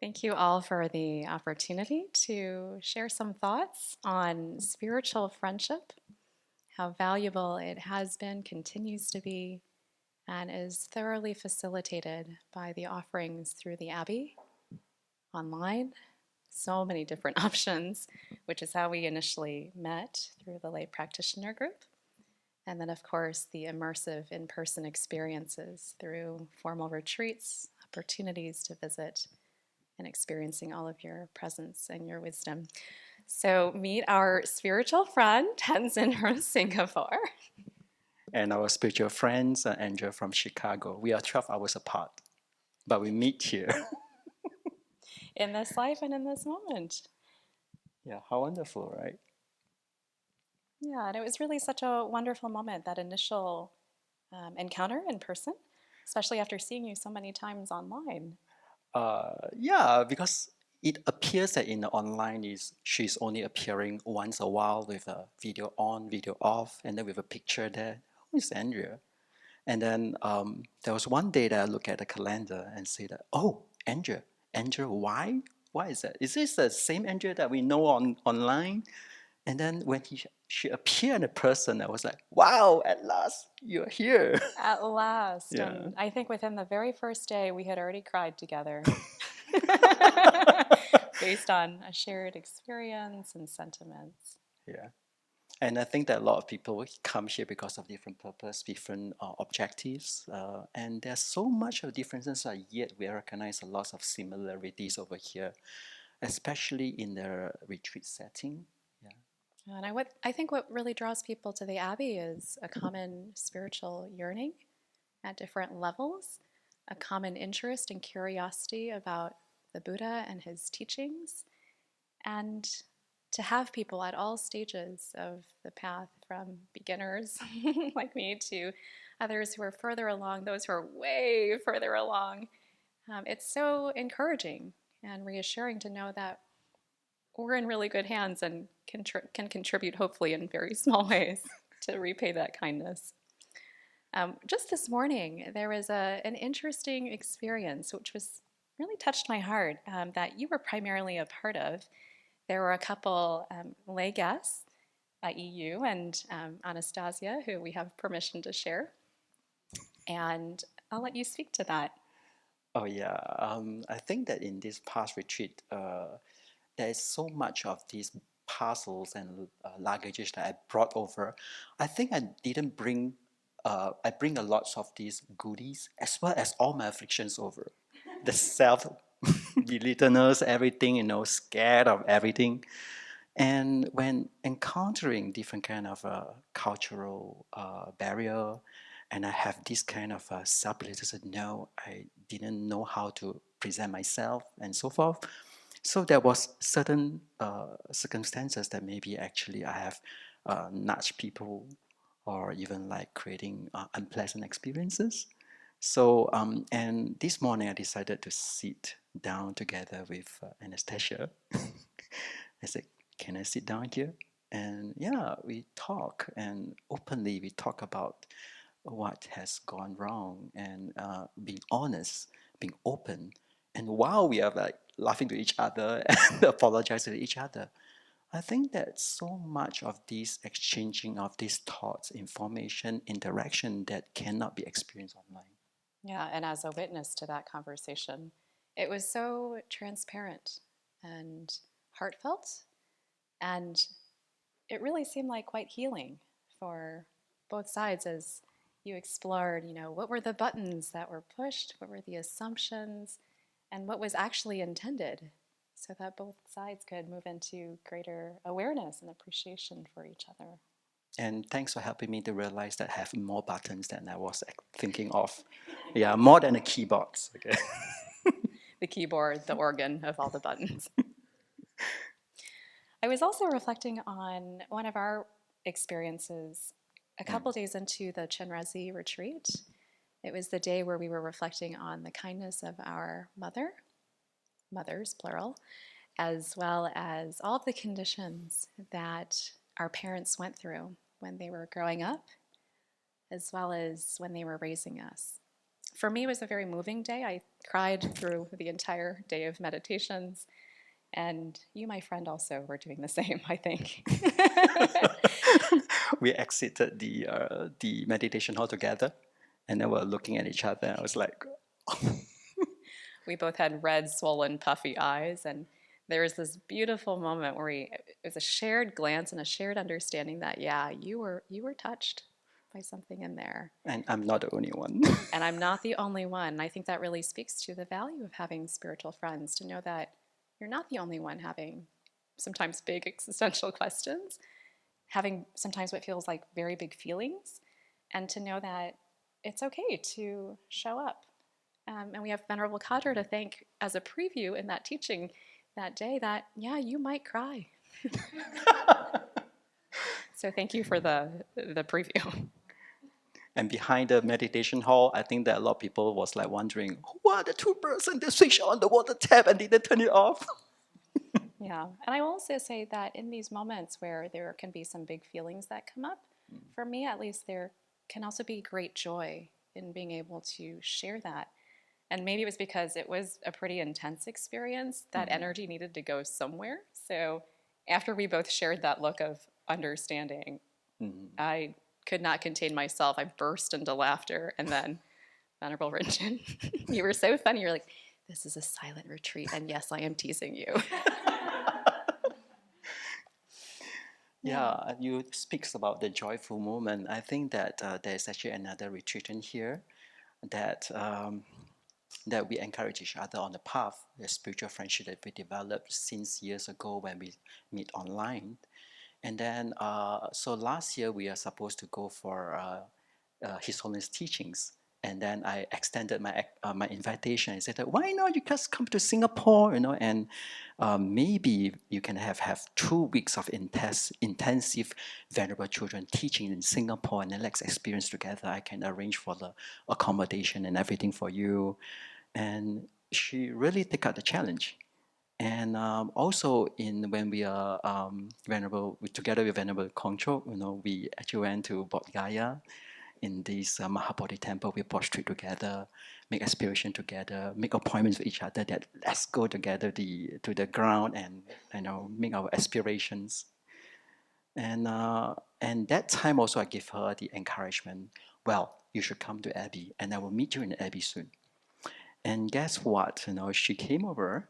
Thank you all for the opportunity to share some thoughts on spiritual friendship, how valuable it has been, continues to be, and is thoroughly facilitated by the offerings through the Abbey online. So many different options, which is how we initially met through the lay practitioner group. And then, of course, the immersive in person experiences through formal retreats, opportunities to visit, and experiencing all of your presence and your wisdom. So, meet our spiritual friend, Tenzin from Singapore. And our spiritual friends, Andrew from Chicago. We are 12 hours apart, but we meet here. In this life and in this moment. Yeah, how wonderful, right? Yeah, and it was really such a wonderful moment, that initial encounter in person, especially after seeing you so many times online. Yeah, because it appears that in the online is she's only appearing once a while with a video on, video off, and then with a picture there. Who is Andrea? And then there was one day that I look at the calendar and say that, oh, Andrea, Andrea, why? Why is that? Is this the same Andrea that we know online? And then when she appeared in person, I was like, wow, at last you're here. At last. Yeah. And I think within the very first day, we had already cried together based on a shared experience and sentiments. Yeah. And I think that a lot of people come here because of different purpose, different objectives, and there's so much of differences, yet we recognize a lot of similarities over here, especially in the retreat setting. Yeah. And I think what really draws people to the Abbey is a common spiritual yearning at different levels, a common interest and curiosity about the Buddha and his teachings, and to have people at all stages of the path, from beginners like me to others who are further along, those who are way further along. It's so encouraging and reassuring to know that we're in really good hands and can contribute, hopefully, in very small ways to repay that kindness. Just this morning, there was an interesting experience which was really touched my heart, that you were primarily a part of. There were a couple lay guests, EU and Anastasia, who we have permission to share. And I'll let you speak to that. Oh yeah, I think that in this past retreat, there is so much of these parcels and luggages that I brought over. I think I didn't bring. I bring a lot of these goodies as well as all my afflictions over. The self belittleness, everything, scared of everything. And when encountering different kind of cultural barrier, and I have this kind of self-belittleness, no, I didn't know how to present myself and so forth. So there was certain circumstances that maybe actually I have nudged people or even like creating unpleasant experiences. So, and this morning I decided to sit down together with Anastasia. I said, can I sit down here? And yeah, we talk and openly we talk about what has gone wrong and being honest, being open. And while we are like laughing to each other and apologizing to each other, I think that so much of this exchanging of these thoughts, information, interaction that cannot be experienced online. Yeah, and as a witness to that conversation, it was so transparent and heartfelt, and it really seemed like quite healing for both sides as you explored, what were the buttons that were pushed, what were the assumptions, and what was actually intended, so that both sides could move into greater awareness and appreciation for each other. And thanks for helping me to realize that I have more buttons than I was thinking of. Yeah, more than the keyboards. Okay. The keyboard, the organ of all the buttons. I was also reflecting on one of our experiences a couple days into the Chenrezi retreat. It was the day where we were reflecting on the kindness of our mothers, plural, as well as all of the conditions that our parents went through when they were growing up, as well as when they were raising us. For me, it was a very moving day. I cried through the entire day of meditations. And you, my friend, also were doing the same, I think. We exited the meditation hall together, and then we're looking at each other. And I was like, We both had red, swollen, puffy eyes. And there was this beautiful moment where it was a shared glance and a shared understanding that, yeah, you were touched by something in there. and I'm not the only one. And I'm not the only one. And I think that really speaks to the value of having spiritual friends, to know that you're not the only one having sometimes big existential questions, having sometimes what feels like very big feelings, and to know that it's okay to show up. And we have Venerable Kadra to thank as a preview in that teaching that day that, yeah, you might cry. So thank you for the preview. And behind the meditation hall, I think that a lot of people was like wondering, who are the two persons that switched on the water tap and didn't turn it off? Yeah, and I will also say that in these moments where there can be some big feelings that come up, for me at least, there can also be great joy in being able to share that. And maybe it was because it was a pretty intense experience. That energy needed to go somewhere. So after we both shared that look of understanding, I could not contain myself. I burst into laughter. And then, Venerable Rinchen, you were so funny. You were like, this is a silent retreat. And yes, I am teasing you. Yeah, you speaks about the joyful moment. I think that there's actually another retreat in here that that we encourage each other on the path, the spiritual friendship that we developed since years ago when we meet online. And then, so last year we are supposed to go for His Holiness teachings. And then I extended my invitation. I said, why not you just come to Singapore, and maybe you can have 2 weeks of intensive Venerable Children teaching in Singapore, and then let's experience together. I can arrange for the accommodation and everything for you. And she really took up the challenge. And also, when we are together with Venerable Kongtrul, we actually went to Bodh Gaya in this Mahabodhi temple. We prostrate together, make aspiration together, make appointments with each other that let's go together to the ground and make our aspirations. And that time also I give her the encouragement. Well, you should come to Abbey, and I will meet you in Abbey soon. And guess what? She came over,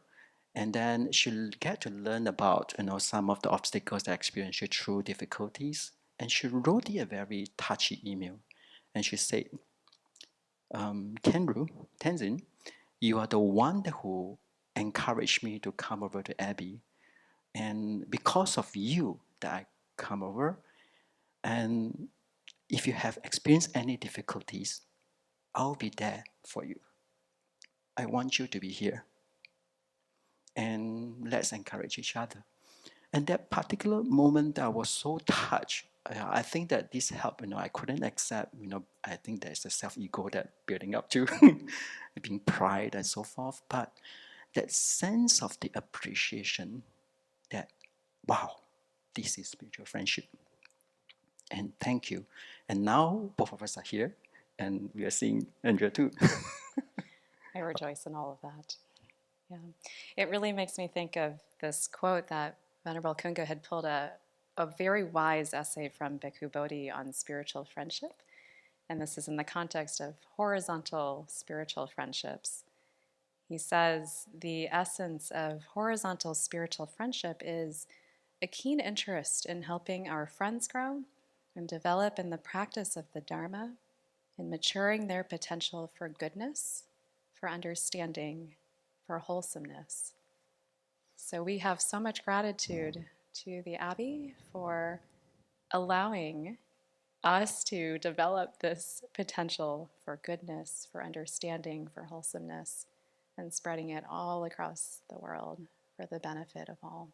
and then she'll get to learn about some of the obstacles that I experienced through difficulties. And she wrote me a very touchy email, and she said, Kenru, Tenzin, you are the one who encouraged me to come over to Abbey, and because of you that I come over. And if you have experienced any difficulties, I'll be there for you. I want you to be here, and let's encourage each other. And that particular moment, I was so touched. I think that this helped. I couldn't accept. I think there's a self-ego that building up to, being pride and so forth. But that sense of the appreciation that, wow, this is spiritual friendship. And thank you. And now both of us are here, and we are seeing Andrea too. I rejoice in all of that. Yeah. It really makes me think of this quote that Venerable Kunga had pulled a very wise essay from Bhikkhu Bodhi on spiritual friendship. And this is in the context of horizontal spiritual friendships. He says the essence of horizontal spiritual friendship is a keen interest in helping our friends grow and develop in the practice of the Dharma, in maturing their potential for goodness, for understanding, for wholesomeness. So we have so much gratitude to the Abbey for allowing us to develop this potential for goodness, for understanding, for wholesomeness, and spreading it all across the world for the benefit of all.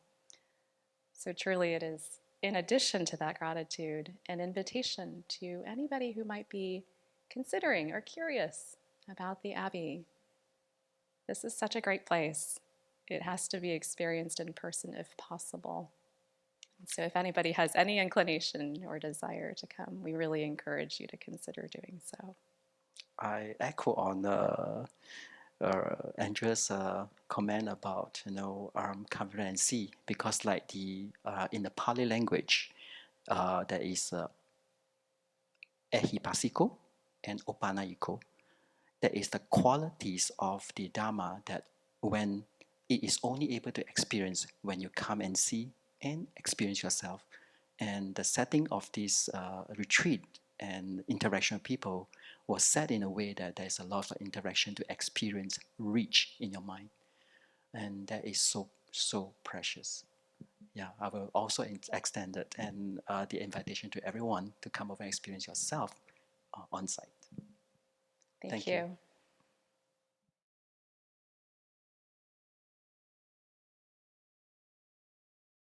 So truly it is, in addition to that gratitude, an invitation to anybody who might be considering or curious about the Abbey. This is such a great place. It has to be experienced in person if possible. So if anybody has any inclination or desire to come, we really encourage you to consider doing so. I echo on Andrea's comment about confidence and see, because like the in the Pali language, there is ehipasiko and opanaiko. That is the qualities of the Dharma that when it is only able to experience when you come and see and experience yourself. And the setting of this retreat and interaction with people was set in a way that there's a lot of interaction to experience reach in your mind. And that is so precious. Yeah, I will also extend it and the invitation to everyone to come over and experience yourself on site. Thank Thank you. you.